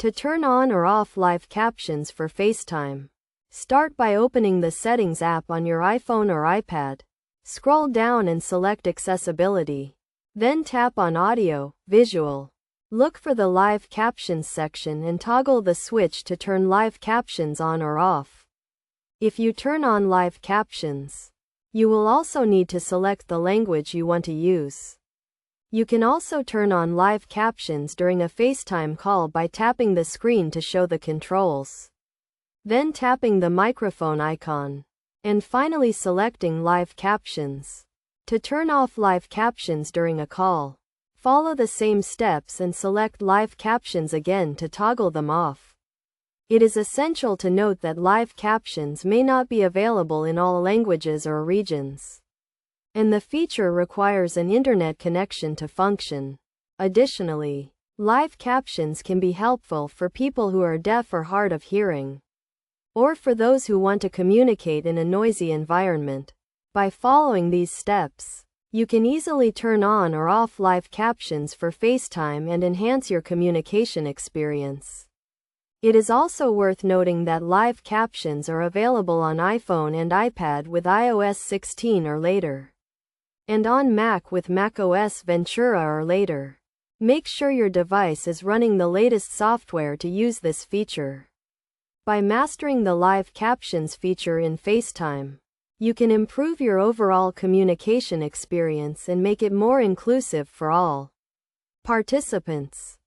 To turn on or off live captions for FaceTime, start by opening the Settings app on your iPhone or iPad. Scroll down and select Accessibility. Then tap on Audio, Visual. Look for the Live Captions section and toggle the switch to turn live captions on or off. If you turn on live captions, you will also need to select the language you want to use. You can also turn on live captions during a FaceTime call by tapping the screen to show the controls. Then tapping the microphone icon. And finally selecting live captions. To turn off live captions during a call, follow the same steps and select live captions again to toggle them off. It is essential to note that live captions may not be available in all languages or regions, and the feature requires an internet connection to function. Additionally, live captions can be helpful for people who are deaf or hard of hearing, or for those who want to communicate in a noisy environment. By following these steps, you can easily turn on or off live captions for FaceTime and enhance your communication experience. It is also worth noting that live captions are available on iPhone and iPad with iOS 16 or later, and on Mac with macOS Ventura or later. Make sure your device is running the latest software to use this feature. By mastering the live captions feature in FaceTime, you can improve your overall communication experience and make it more inclusive for all participants.